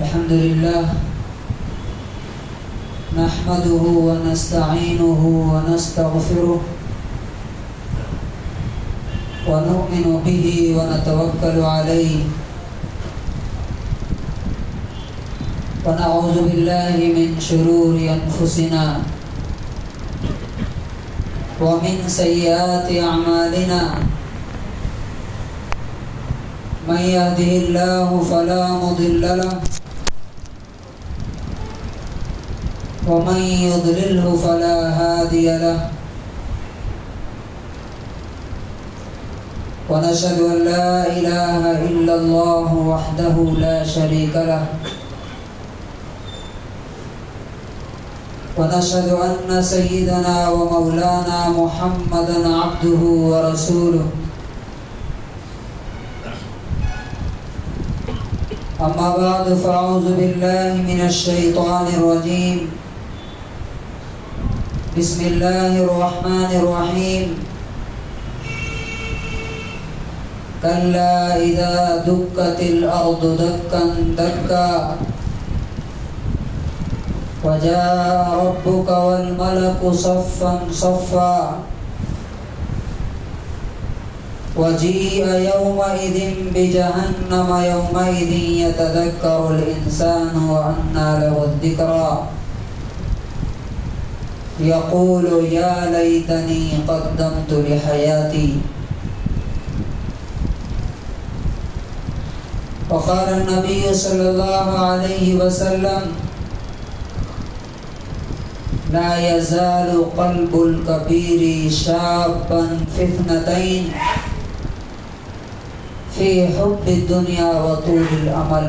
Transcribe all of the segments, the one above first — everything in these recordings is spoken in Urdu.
الحمد لله نحمده ونستعينه ونستغفره ونؤمن به ونتوكل عليه ونعوذ بالله من شرور أنفسنا ومن سيئات أعمالنا من يهده الله فلا مضل له ومن يضلله فلا هادي له ونشهد أن لا إله إلا الله وحده لا شريك له ونشهد أن سيدنا ومولانا محمدا عبده ورسوله أما بعد فأعوذ بالله من الشيطان الرجيم بسم الله الرحمن الرحيم كلا إذا دكت الأرض دكا دكا وجاء ربك والملك صفا صفا وجيء يومئذ بجهنم يومئذ يتذكر الإنسان وأنى له الذكرى يقول يا ليتني قدمت لحياتي. وقال النبي صلى الله عليه وسلم لا يزال قلب الكبير شابا في اثنتين في حب الدنيا وطول الأمل.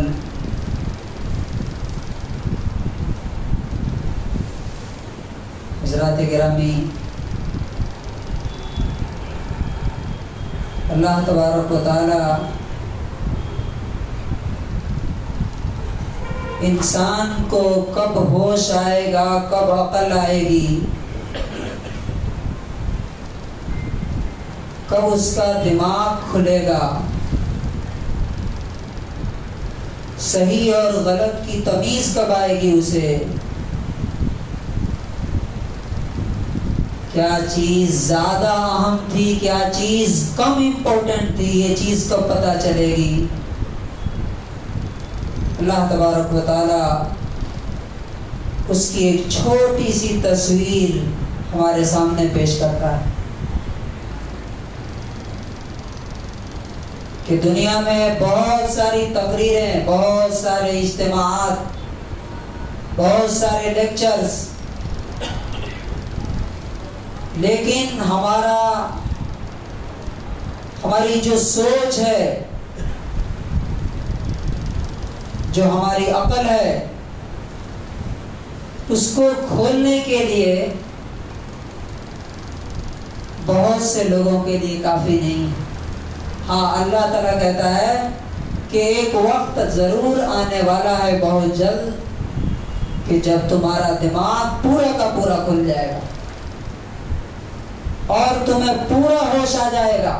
حضرات گرامی، اللہ تبارک و تعالی انسان کو کب ہوش آئے گا، کب عقل آئے گی، کب اس کا دماغ کھلے گا، صحیح اور غلط کی تمیز کب آئے گی اسے، کیا چیز زیادہ اہم تھی، کیا چیز کم امپورٹنٹ تھی، یہ چیز کب پتہ چلے گی. اللہ تبارک و تعالی اس کی ایک چھوٹی سی تصویر ہمارے سامنے پیش کرتا ہے کہ دنیا میں بہت ساری تقریریں، بہت سارے اجتماعات، بہت سارے لیکچرز، لیکن ہماری جو سوچ ہے، جو ہماری عقل ہے، اس کو کھولنے کے لیے بہت سے لوگوں کے لیے کافی نہیں. ہاں، اللہ تعالیٰ کہتا ہے کہ ایک وقت ضرور آنے والا ہے بہت جلد کہ جب تمہارا دماغ پورا کا پورا کھل جائے گا اور تمہیں پورا ہوش آ جائے گا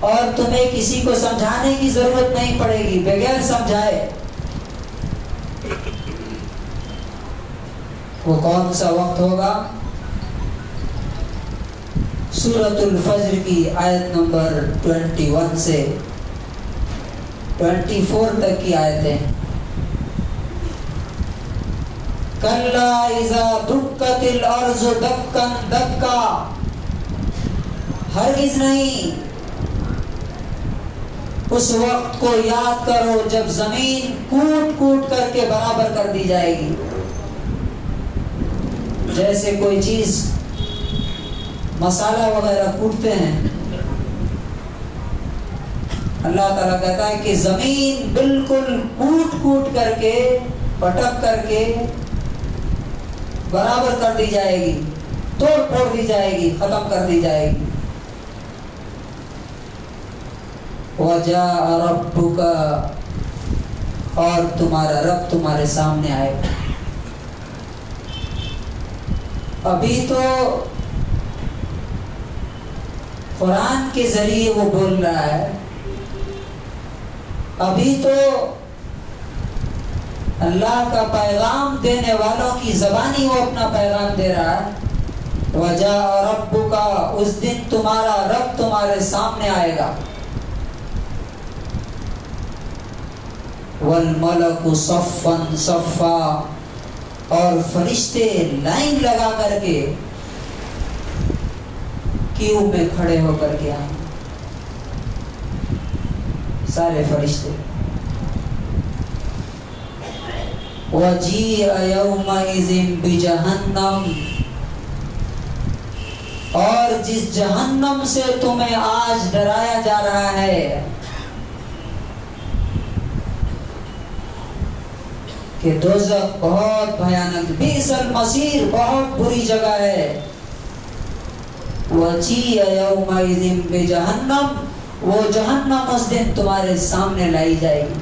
اور تمہیں کسی کو سمجھانے کی ضرورت نہیں پڑے گی، بغیر سمجھائے. وہ کون سا وقت ہوگا؟ سورۃ الفجر کی آیت نمبر 21 سے 24 تک کی آیتیں. کلا اذا دکت الارض دکا دکا، ہرگز نہیں، اس وقت کو یاد کرو جب زمین کوٹ کوٹ کر کے برابر کر دی جائے گی. جیسے کوئی چیز مسالہ وغیرہ کوٹتے ہیں، اللہ تعالیٰ کہتا ہے کہ زمین بالکل کوٹ کوٹ کر کے، پٹک کر کے برابر کر دی جائے گی، توڑ پھوڑ دی جائے گی، ختم کر دی جائے گی. وَجَاءَ رَبُّكَ، اور تمہارا رب تمہارے سامنے آئے گا. ابھی تو قرآن کے ذریعے وہ بول رہا ہے، ابھی تو اللہ کا پیغام دینے والوں کی زبانی وہ اپنا پیغام دے رہا ہے. وَجَاءَ رَبُّكَ، اس دن تمہارا رب تمہارے سامنے آئے گا. وَالْمَلَكُ صَفًّا صَفًّا، اور فرشتے لائن لگا کر کے کیو میں کھڑے ہو کر کے آئیں. سارے فرشتے. وَجِيءَ يَوْمَئِذٍ بِجَهَنَّمَ، اور جس جہنم سے تمہیں آج ڈرایا جا رہا ہے کہ دوزخ بہت بھیانک، بئس المصیر، بہت بری جگہ ہے. وَجِيءَ يَوْمَئِذٍ بِجَهَنَّمَ، وہ جہنم اس دن تمہارے سامنے لائی جائے گی.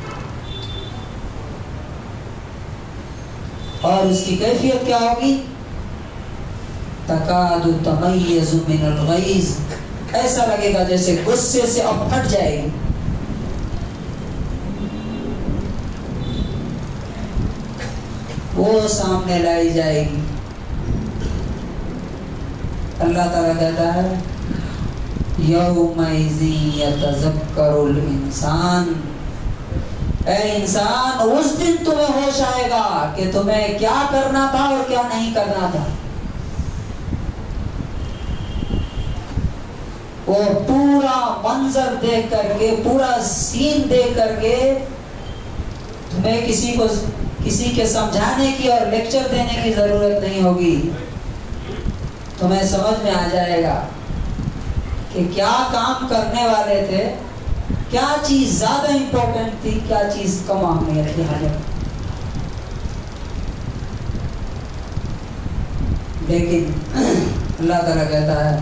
اور اس کی کیفیت کیا ہوگی؟ تکاد تمیز من الغیظ، ایسا لگے گا جیسے غصے سے اب پھٹ جائے گی. وہ سامنے لائی جائے گی. اللہ تعالیٰ کہتا ہے یومئذ یتذکر الانسان، اے انسان اس دن تمہیں ہوش آئے گا کہ تمہیں کیا کرنا تھا اور کیا نہیں کرنا تھا. وہ پورا منظر دیکھ کر کے، پورا سین دیکھ کر کے تمہیں کسی کے سمجھانے کی اور لیکچر دینے کی ضرورت نہیں ہوگی. تمہیں سمجھ میں آ جائے گا کہ کیا کام کرنے والے تھے، کیا چیز زیادہ امپورٹنٹ تھی، کیا چیز کم اہمیت تھی. لیکن اللہ تعالیٰ کہتا ہے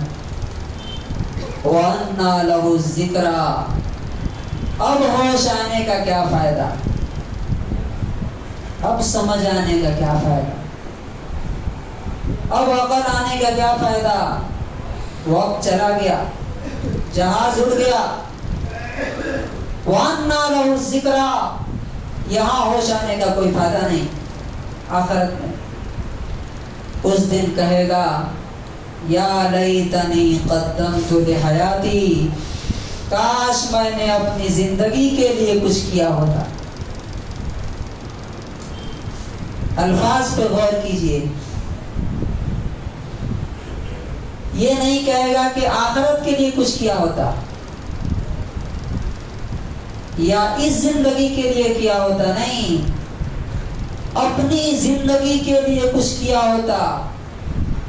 وَأَنَّى لَهُ الذِّكْرَى، اب ہوش آنے کا کیا فائدہ، اب سمجھ آنے کا کیا فائدہ، اب عقل آنے کا کیا فائدہ. وقت چلا گیا، جہاز اڑ گیا. وَأَنَّى لَهُ الذِّكْرَى، یہاں ہوش آنے کا کوئی فائدہ نہیں. آخرت میں اس دن کہے گا یا لیتنی قدمت لحیاتی، کاش میں نے اپنی زندگی کے لیے کچھ کیا ہوتا. الفاظ پہ غور کیجئے. یہ نہیں کہے گا کہ آخرت کے لیے کچھ کیا ہوتا یا اس زندگی کے لیے کیا ہوتا، نہیں، اپنی زندگی کے لیے کچھ کیا ہوتا.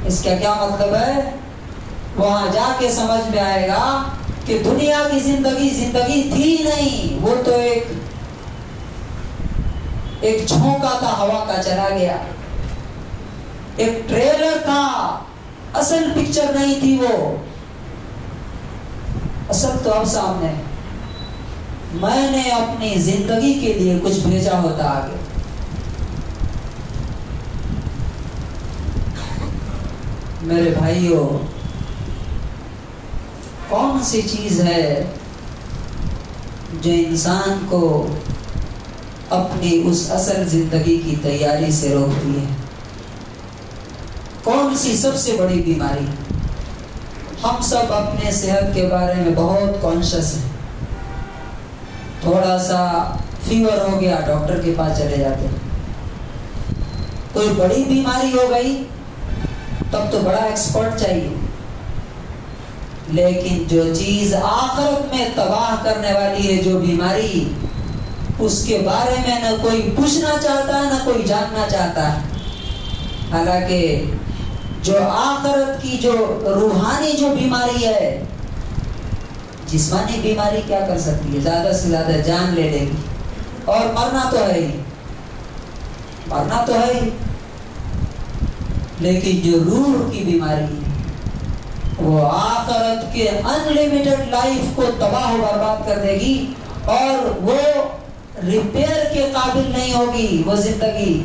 اس کا کیا مطلب ہے؟ وہاں جا کے سمجھ میں آئے گا کہ دنیا کی زندگی تھی نہیں، وہ تو ایک جھونکا تھا، ہوا کا چلا گیا، ایک ٹریلر تھا، اصل پکچر نہیں تھی. وہ اصل تو اب سامنے. میں نے اپنی زندگی کے لیے کچھ بھیجا ہوتا آگے. میرے بھائیوں، کون سی چیز ہے جو انسان کو اپنی اس اصل زندگی کی تیاری سے روکتی ہے؟ کون سی سب سے بڑی بیماری؟ ہم سب اپنے صحت کے بارے میں بہت کانشیس ہیں. تھوڑا سا فیور ہو گیا، ڈاکٹر کے پاس چلے جاتے ہیں. کوئی بڑی بیماری ہو گئی تب تو بڑا ایکسپرٹ چاہیے. لیکن جو چیز آخرت میں تباہ کرنے والی ہے، جو بیماری، اس کے بارے میں نہ کوئی پوچھنا چاہتا ہے نہ کوئی جاننا چاہتا ہے. حالانکہ جو آخرت کی جو روحانی جو بیماری ہے، جسمانی بیماری کیا کر سکتی ہے؟ زیادہ سے زیادہ جان لے لے گی، اور مرنا تو ہے ہی، مرنا تو ہے ہی. لیکن جو روح کی بیماری ہے، وہ آخرت کے انلیمیٹڈ لائف کو تباہ و برباد کر دے گی، اور وہ ریپیئر کے قابل نہیں ہوگی. وہ زندگی،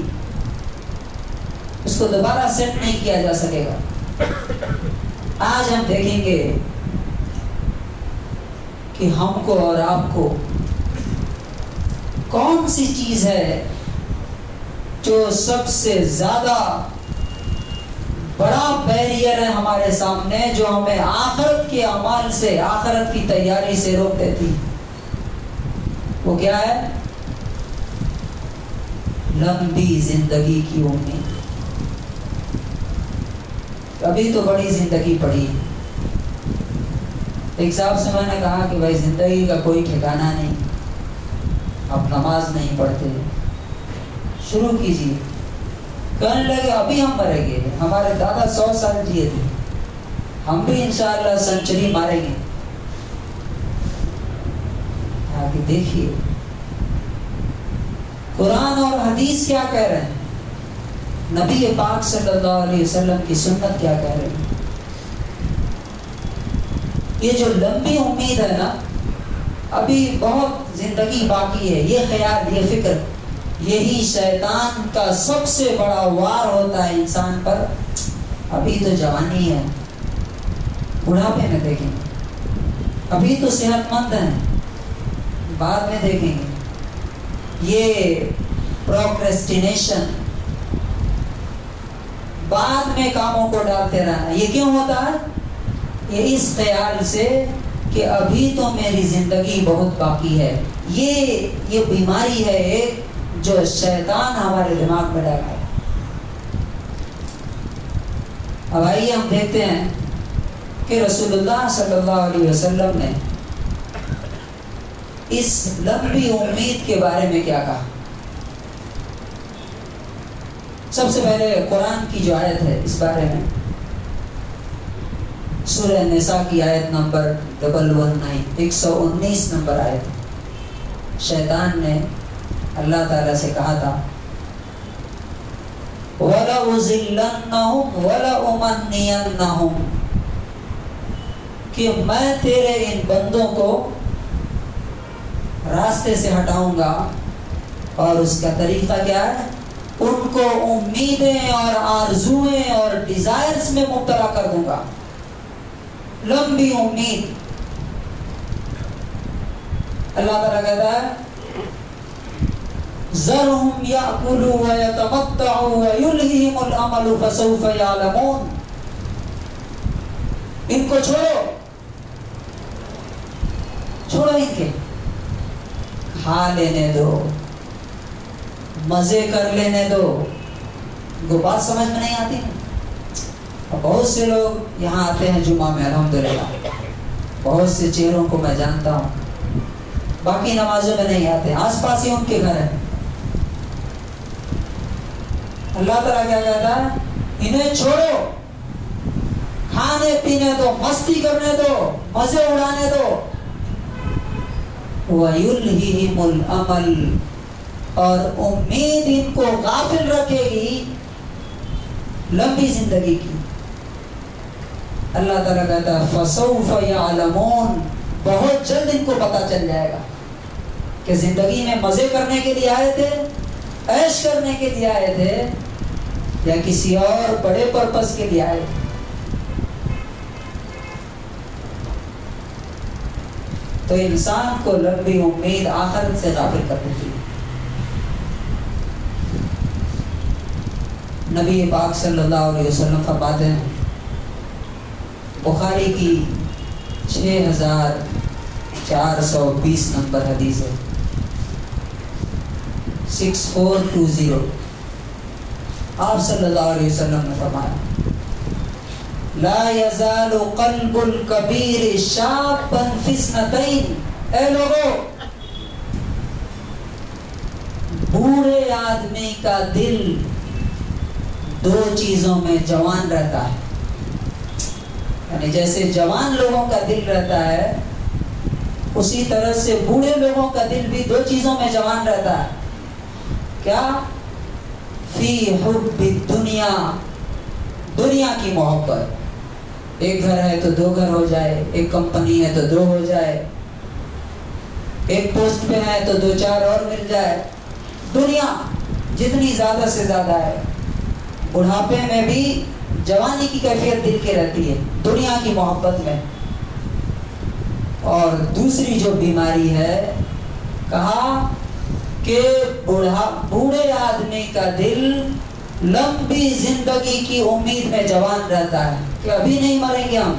اس کو دوبارہ سیٹ نہیں کیا جا سکے گا. آج ہم دیکھیں گے کہ ہم کو اور آپ کو کون سی چیز ہے جو سب سے زیادہ بڑا بیریئر ہے ہمارے سامنے، جو ہمیں آخرت کے اعمال سے، آخرت کی تیاری سے روک دیتی، وہ کیا ہے؟ لمبی زندگی کی امید۔ ابھی تو بڑی زندگی پڑی ہے۔ ایک صاحب سے میں نے کہا کہ بھائی زندگی کا کوئی ٹھکانہ نہیں، آپ نماز نہیں پڑھتے، شروع کیجیے۔ کہنے لگے ابھی ہم مریں گے، ہمارے دادا 100 سال جیے تھے، ہم بھی انشاءاللہ سنچری ماریں گے۔ آگے دیکھیے قرآن اور حدیث کیا کہہ رہے ہیں، نبی پاک صلی اللہ علیہ وسلم کی سنت کیا کہہ رہی ہے۔ یہ جو لمبی امید ہے نا، ابھی بہت زندگی باقی ہے، یہ خیال، یہ فکر، یہی شیطان کا سب سے بڑا وار ہوتا ہے انسان پر۔ ابھی تو جوانی ہے، بڑھاپے میں دیکھیں گے، ابھی تو صحت مند ہیں، بعد میں دیکھیں گے۔ یہ پروکریسٹینیشن، بعد میں کاموں کو ڈالتے رہنا، یہ کیوں ہوتا ہے؟ یہ اس خیال سے کہ ابھی تو میری زندگی بہت باقی ہے۔ یہ بیماری ہے ایک جو شیطان ہمارے دماغ میں ڈالا ہے۔ اب آئیے ہم دیکھتے ہیں کہ رسول اللہ صلی اللہ علیہ وسلم نے اس لمبی امید کے بارے میں کیا کہا۔ سب سے پہلے قرآن کی جو آیت ہے اس بارے میں، سورہ نساء کی آیت نمبر 119 نمبر آیت۔ شیطان نے اللہ تعالیٰ سے کہا تھا وَلَأُضِلَّنَّهُمْ وَلَأُمَنِّيَنَّهُمْ، کہ میں تیرے ان بندوں کو راستے سے ہٹاؤں گا، اور اس کا طریقہ کیا ہے؟ ان کو امیدیں اور آرزویں اور ڈیزائرز میں مبتلا کر دوں گا۔ لمبی امید۔ اللہ تعالیٰ کہتا ہے ذرهم يأكلوا ويتمتعوا ويلههم الأمل فسوف يعلمون، ان کو چھوڑو ان کے، کھا لینے دو، مزے کر لینے دو۔ ان کو بات سمجھ میں نہیں آتی۔ بہت سے لوگ یہاں آتے ہیں جمعہ میں، الحمدللہ بہت سے چہروں کو میں جانتا ہوں، باقی نمازوں میں نہیں آتے، آس پاس ہی ان کے گھر ہے۔ اللہ تعالیٰ کیا کہتا ہے؟ انہیں چھوڑو، کھانے پینے دو، مستی کرنے دو، مزے اڑانے دو۔ وَيُلْهِهِمُ الْأَمَلُ، اور امید ان کو غافل رکھے گی لمبی زندگی کی۔ اللہ تعالیٰ کہتا ہے فَسَوْفَ يَعْلَمُونَ، بہت جلد ان کو پتہ چل جائے گا کہ زندگی میں مزے کرنے کے لیے آئے تھے، عیش کرنے کے لیے آئے تھے، یا کسی اور بڑے پرپس کے لیے آئے تھے۔ تو انسان کو لمبی امید آخرت سے غافل کر دیتی ہے۔ نبی پاک صلی اللہ علیہ وسلم فرماتے ہیں، بخاری کی 6420 نمبر حدیث ہے، 6420، آپ صلی اللہ علیہ وسلم نے فرمایا لا یزال قلب الکبیر شابا فی اثنتین، اے لوگو، بوڑھے آدمی کا دل دو چیزوں میں جوان رہتا ہے، یعنی جیسے جوان لوگوں کا دل رہتا ہے اسی طرح سے بوڑھے لوگوں کا دل بھی دو چیزوں میں جوان رہتا ہے۔ کیا؟ فی حب الدنیا، دنیا کی محبت۔ ایک گھر ہے تو دو گھر ہو جائے، ایک کمپنی ہے تو دو ہو جائے، ایک پوسٹ پہ ہے تو دو چار اور مل جائے۔ دنیا جتنی زیادہ سے زیادہ ہے، بڑھاپے میں بھی جوانی کی کیفیت دل کی رہتی ہے دنیا کی محبت میں۔ اور دوسری جو بیماری ہے، کہا کہ بوڑھے آدمی کا دل لمبی زندگی کی امید میں جوان رہتا ہے کہ ابھی نہیں مریں گے ہم،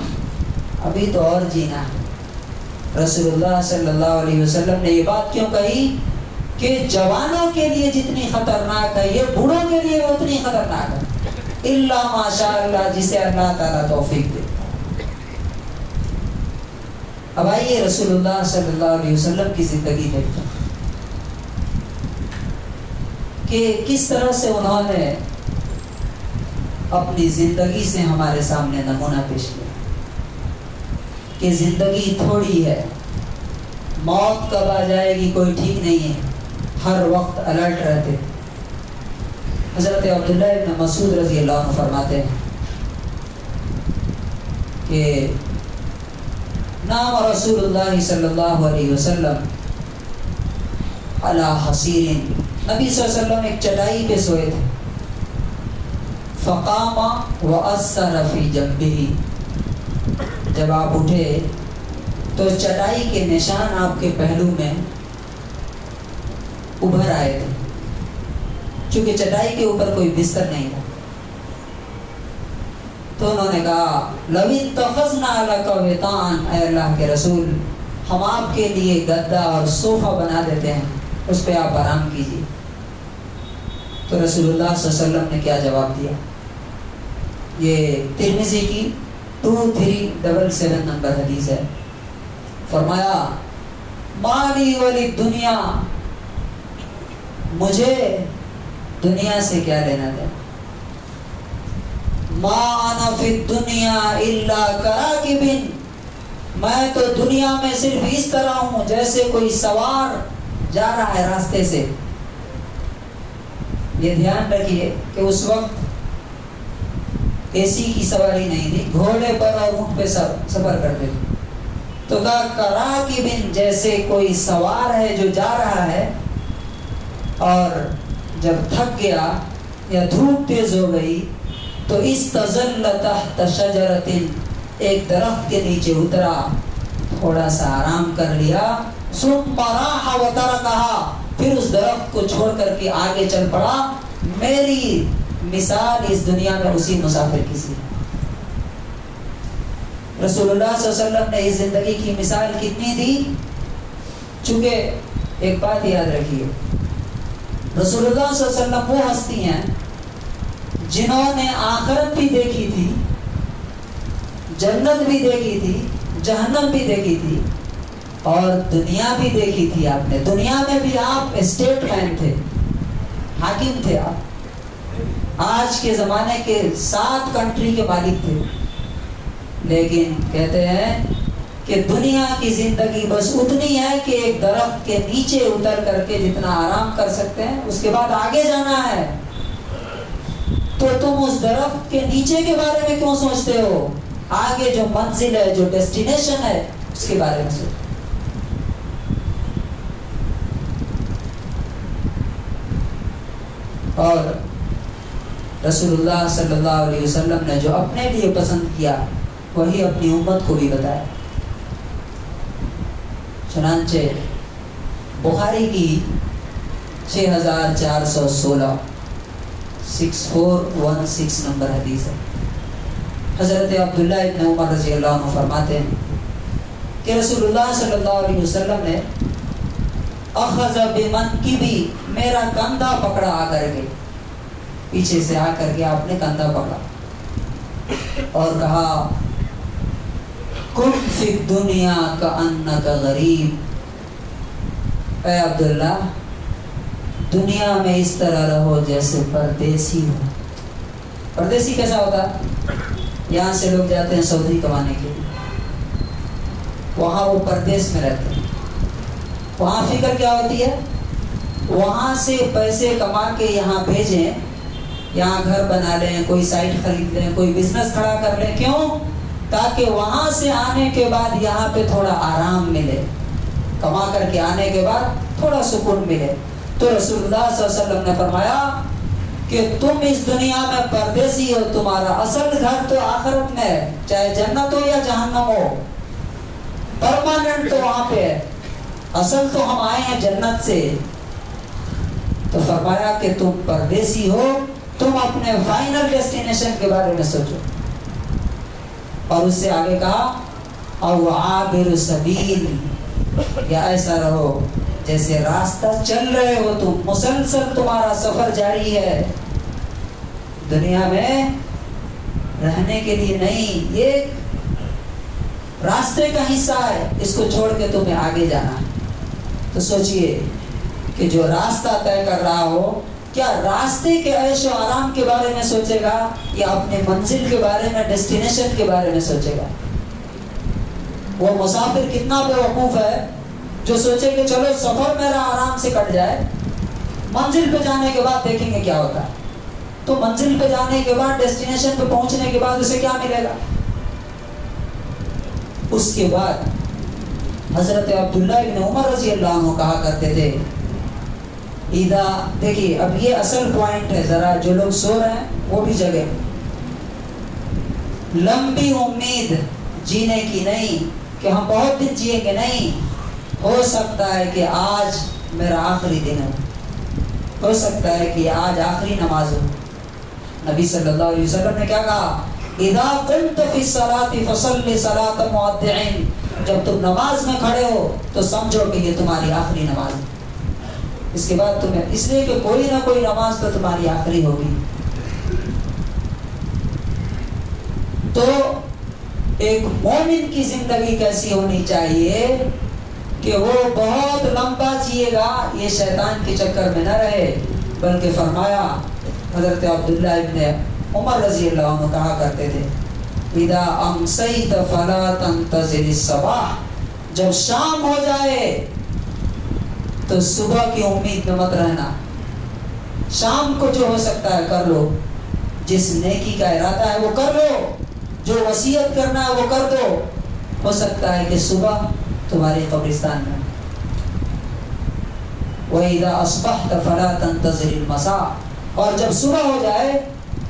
ابھی تو اور جینا ہے۔ رسول اللہ صلی اللہ علیہ وسلم نے یہ بات کیوں کہی کہ جوانوں کے لیے جتنی خطرناک ہے یہ بوڑھوں کے لیے اتنی خطرناک ہے، الا ماشاء اللہ، جسے اللہ تعالیٰ توفیق دے۔ اب آئیے رسول اللہ صلی اللہ علیہ وسلم کی زندگی دیکھتے ہیں کہ کس طرح سے انہوں نے اپنی زندگی سے ہمارے سامنے نمونہ پیش کیا کہ زندگی تھوڑی ہے، موت کب آ جائے گی کوئی ٹھیک نہیں ہے، ہر وقت الرٹ رہتے۔ حضرت عبداللہ ابن مسعود رضی اللہ عنہ فرماتے ہیں کہ نام رسول اللہ صلی اللہ علیہ وسلم علی حصیر، نبی صلی اللہ علیہ وسلم ایک چٹائی پہ سوئے تھے، فقام وأثر فی جنبہ، جب آپ اٹھے تو چٹائی کے نشان آپ کے پہلو میں ابھر آئے تھے، چونکہ چٹائی کے اوپر کوئی بستر نہیں تھا۔ تو انہوں نے کہا لو اتخذنا لک وطاء، اے اللہ کے رسول ہم آپ کے لیے گدا اور صوفہ بنا دیتے ہیں، اس پہ آپ آرام کیجیے۔ تو رسول اللہ صلی اللہ علیہ وسلم نے کیا جواب دیا؟ یہ ترمذی کی 2377 نمبر حدیث ہے۔ فرمایا مالی ولی دنیا، مجھے دنیا سے کیا لینا دینا، ما انا فی الدنیا الا کراکب، میں تو دنیا میں صرف اس طرح ہوں جیسے کوئی سوار جا رہا ہے راستے سے۔ یہ دھیان رکھیے کہ اس وقت اے سی کی سواری نہیں تھی، گھوڑے پر اور اونٹ پہ سفر کرتے تھے۔ تو کہا کراکب، جیسے کوئی سوار ہے جو جا رہا ہے اور جب تھک گیا یا دھوپ تیز ہو گئی تو استظل تحت شجرۃ، ایک درخت کے نیچے اترا، تھوڑا سا آرام کر لیا، ثم راح وترکها، پھر اس درخت کو چھوڑ کر کے آگے چل پڑا۔ میری مثال اس دنیا میں اسی مسافر کی سی۔ رسول اللہ صلی اللہ علیہ وسلم نے اس زندگی کی مثال کتنی دی؟ چونکہ ایک بات یاد رکھیے، رسول اللہ صلی اللہ علیہ وسلم وہ ہستی ہیں جنہوں نے آخرت بھی دیکھی تھی، جنت بھی دیکھی تھی، جہنم بھی دیکھی تھی، اور دنیا بھی دیکھی تھی۔ آپ نے دنیا میں بھی آپ اسٹیٹ مین تھے، حاکم تھے، آپ آج کے زمانے کے 7 کنٹری کے مالک تھے، لیکن کہتے ہیں کہ دنیا کی زندگی بس اتنی ہے کہ ایک درخت کے نیچے اتر کر کے جتنا آرام کر سکتے ہیں، اس کے بعد آگے جانا ہے۔ تو تم اس درخت کے نیچے کے بارے میں کیوں سوچتے ہو؟ آگے جو منزل ہے، جو ڈیسٹینیشن ہے، اس کے بارے میں سوچو۔ اور رسول اللہ صلی اللہ علیہ وسلم نے جو اپنے لیے پسند کیا وہی اپنی امت کو بھی بتایا۔ چنانچہ بخاری کی 6416 6416 نمبر حدیث ہے۔ حضرت عبداللہ ابن عمر رضی اللہ عنہ فرماتے ہیں کہ رسول اللہ صلی اللہ علیہ وسلم نے اخذ بمنکبی، میرا کندھا پکڑا، آ کر کے پیچھے سے آ کر کے آپ نے کندھا پکڑا اور کہا کن فی الدنیا کأنک غریب، اے عبداللہ دنیا میں اس طرح رہو جیسے پردیسی ہو۔ پردیسی کیسا ہوتا؟ یہاں سے لوگ جاتے ہیں سعودی کمانے کے لیے، وہاں وہ پردیس میں رہتے ہیں، وہاں فکر کیا ہوتی ہے؟ وہاں سے پیسے کما کے یہاں بھیجیں، یہاں گھر بنا لیں، کوئی سائٹ خرید لیں، کوئی بزنس کھڑا کر لیں۔ کیوں؟ تاکہ وہاں سے آنے کے بعد یہاں پہ تھوڑا آرام ملے، کما کر کے آنے کے بعد تھوڑا سکون ملے۔ تو رسول اللہ صلی اللہ علیہ وسلم نے فرمایا کہ تم اس دنیا میں پردیسی ہو، تمہارا اصل گھر تو آخرت میں ہے، چاہے جنت ہو یا جہنم ہو، پرماننٹ تو وہاں پہ ہے۔ اصل تو ہم آئے ہیں جنت سے، تو فرمایا کہ تم پردیسی ہو، تم اپنے فائنل ڈیسٹینیشن کے بارے میں سوچو. اور اس سے آگے کہا او عابر سبیل، یا ایسا رہو جیسے راستہ چل رہے ہو تم، مسلسل تمہارا سفر جاری ہے، دنیا میں رہنے کے لیے نہیں، یہ راستے کا حصہ ہے، اس کو چھوڑ کے تمہیں آگے جانا ہے. تو سوچئے کہ جو راستہ طے کر رہا ہو، کیا راستے کے عیش و آرام کے بارے میں سوچے گا یا اپنے منزل کے بارے میں، ڈیسٹینیشن کے بارے میں سوچے گا؟ وہ مسافر کتنا بیوقوف ہے جو سوچے کہ چلو سفر میرا آرام سے کٹ جائے، منزل پہ جانے کے بعد دیکھیں گے کیا ہوتا ہے. تو منزل پہ جانے کے بعد، ڈیسٹینیشن پہ پہنچنے کے بعد اسے کیا ملے گا؟ اس کے بعد حضرت عبداللہ ابن عمر رضی اللہ عنہ کہا کرتے تھے دیکھیے اب یہ اصل پوائنٹ ہے، ذرا جو لوگ سو رہے ہیں وہ بھی جگہ. لمبی امید جینے کی نہیں کہ ہم بہت دن جییں گے، نہیں، ہو سکتا ہے کہ آج میرا آخری دن ہو سکتا ہے کہ آج آخری نماز ہو. نبی صلی اللہ علیہ وسلم نے کیا کہا؟ اذا قمت فی الصلاۃ فصلی صلاۃ مودع، جب تم نماز میں کھڑے ہو تو سمجھو کہ یہ تمہاری آخری نماز ہے. اس کے بعد تمہیں، اس لیے کہ کوئی نہ کوئی نماز تو تمہاری آخری ہوگی. تو ایک مومن کی زندگی کیسی ہونی چاہیے کہ وہ بہت لمبا جیے گا، یہ شیطان کے چکر میں نہ رہے، بلکہ فرمایا حضرت عبداللہ ابن عمر رضی اللہ عنہ کہا کرتے تھے اذا امسیت فلا تنتظر الصباح، جب شام ہو جائے تو صبح کی امید میں مت رہنا. شام کو جو ہو سکتا ہے کر لو، جس نیکی کا ارادہ ہے وہ کر لو، جو وصیت کرنا ہے وہ کر دو، ہو سکتا ہے کہ صبح تمہاری قبرستان میں. وَإِذَا أَصْبَحْتَ فَلَا تَنْتَظِرِ الْمَسَاءَ، اور جب صبح ہو جائے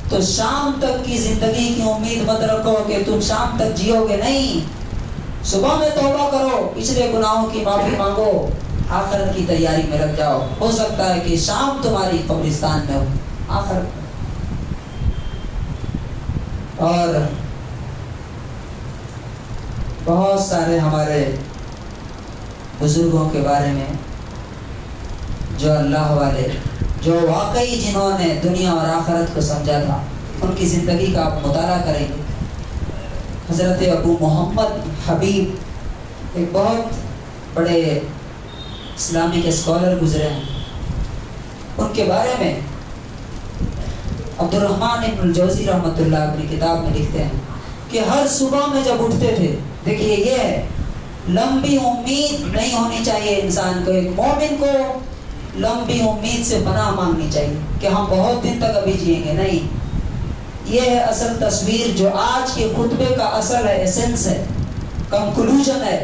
تو شام تک کی زندگی کی امید مت رکھو کہ تم شام تک جیو گے، نہیں، صبح میں توبہ کرو، پچھلے گناہوں کی معافی مانگو، آخرت کی تیاری میں لگ جاؤ. ہو سکتا ہے کہ شام تمہاری قبرستان میں ہو آخرت. اور بہت سارے ہمارے بزرگوں کے بارے میں جو اللہ والے، جو واقعی جنہوں نے دنیا اور آخرت کو سمجھا تھا، ان کی زندگی کا آپ مطالعہ کریں گے. حضرت ابو محمد حبیب ایک بہت بڑے اسلامک اسکالر گزرے ہیں. ان کے بارے میں عبد الرحمن ابن الجوزی رحمۃ اللہ اپنی کتاب میں لکھتے ہیں کہ ہر صبح میں جب اٹھتے تھے، دیکھیے یہ ہے، لمبی امید نہیں ہونی چاہیے انسان کو. ایک مومن کو لمبی امید سے پناہ مانگنی چاہیے کہ ہم بہت دن تک ابھی جئیں گے، نہیں. یہ ہے اصل تصویر جو آج کے خطبے کا اصل ہے، ایسنس ہے، کنکلوژن ہے.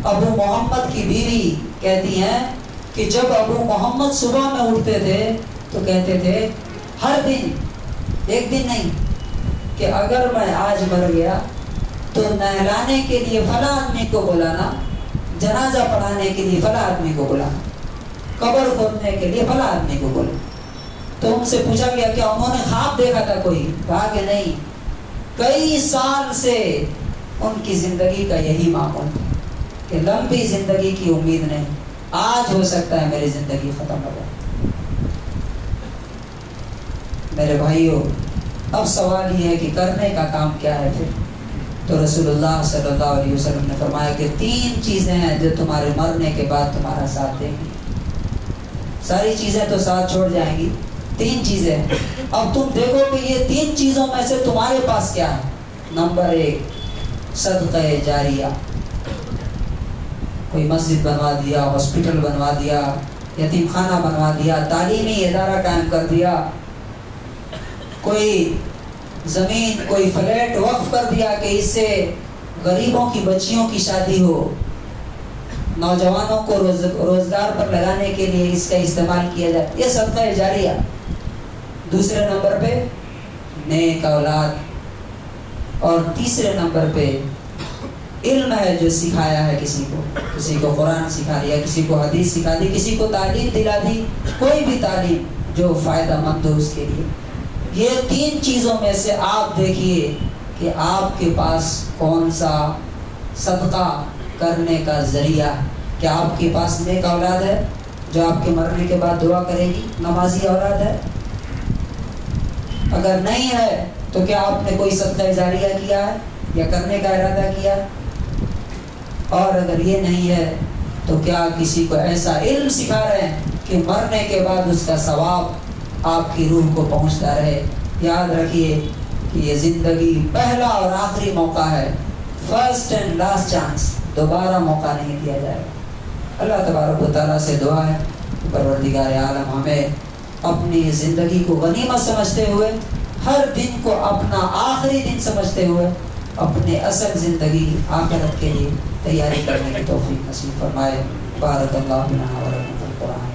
ابو محمد کی بیوی کہتی ہیں کہ جب ابو محمد صبح میں اٹھتے تھے تو کہتے تھے ہر دن، ایک دن نہیں، کہ اگر میں آج مر گیا تو نہلانے کے لیے فلاں آدمی کو بلانا، جنازہ پڑھانے کے لیے فلاں آدمی کو بلانا، قبر کھودنے کے لیے فلاں آدمی کو بولا. تو ان سے پوچھا گیا کہ انہوں نے خواب دیکھا تھا کوئی؟ کہا کہ نہیں، کئی سال سے ان کی زندگی کا یہی معمول تھا کہ لمبی زندگی کی امید نہیں، آج ہو سکتا ہے میری زندگی ختم ہو جائے. میرے بھائیوں، اب سوال یہ ہے کہ کرنے کا کام کیا ہے پھر؟ تو رسول اللہ صلی اللہ علیہ وسلم نے فرمایا کہ 3 چیزیں ہیں جو تمہارے مرنے کے بعد تمہارا ساتھ دیں گی. ساری چیزیں تو ساتھ چھوڑ جائیں گی، 3 چیزیں. اب تم دیکھو کہ یہ 3 چیزوں میں سے تمہارے پاس کیا ہے. نمبر 1، صدقہ جاریہ. کوئی مسجد بنوا دیا، ہاسپٹل بنوا دیا، یتیم خانہ بنوا دیا، تعلیمی ادارہ قائم کر دیا، کوئی زمین، کوئی فلیٹ وقف کر دیا کہ اس سے غریبوں کی بچیوں کی شادی ہو، نوجوانوں کو روزگار پر لگانے کے لیے اس کا استعمال کیا جائے. یہ صدقہ جاریہ. دوسرے نمبر پہ نیک اولاد، اور تیسرے نمبر پہ علم ہے جو سکھایا ہے کسی کو قرآن سکھا دیا, کسی کو حدیث سکھا دی, کسی کو تعلیم دلا دی, کوئی بھی تعلیم جو فائدہ مند ہو اس کے لیے. یہ 3 چیزوں میں سے آپ دیکھیے کہ آپ کے پاس کون سا صدقہ کرنے کا ذریعہ. کیا آپ کے پاس نیک اولاد ہے جو آپ کے مرنے کے بعد دعا کرے گی؟ نمازی اولاد ہے؟ اگر نہیں ہے تو کیا آپ نے کوئی صدقہ جاریہ کیا ہے یا کرنے کا ارادہ کیا؟ اور اگر یہ نہیں ہے تو کیا کسی کو ایسا علم سکھا رہے ہیں کہ مرنے کے بعد اس کا ثواب آپ کی روح کو پہنچتا رہے؟ یاد رکھیے کہ یہ زندگی پہلا اور آخری موقع ہے, فرسٹ اینڈ لاسٹ چانس, دوبارہ موقع نہیں دیا جائے گا. اللہ تبارک و تعالیٰ سے دعا ہے کہ پروردگار عالم ہمیں اپنی زندگی کو غنیمت سمجھتے ہوئے, ہر دن کو اپنا آخری دن سمجھتے ہوئے اپنے اصل زندگی آخرت کے لیے تیاری کرنے کی توفیق نصیب فرمائے. بارک اللہ لنا و لکم فی القرآن.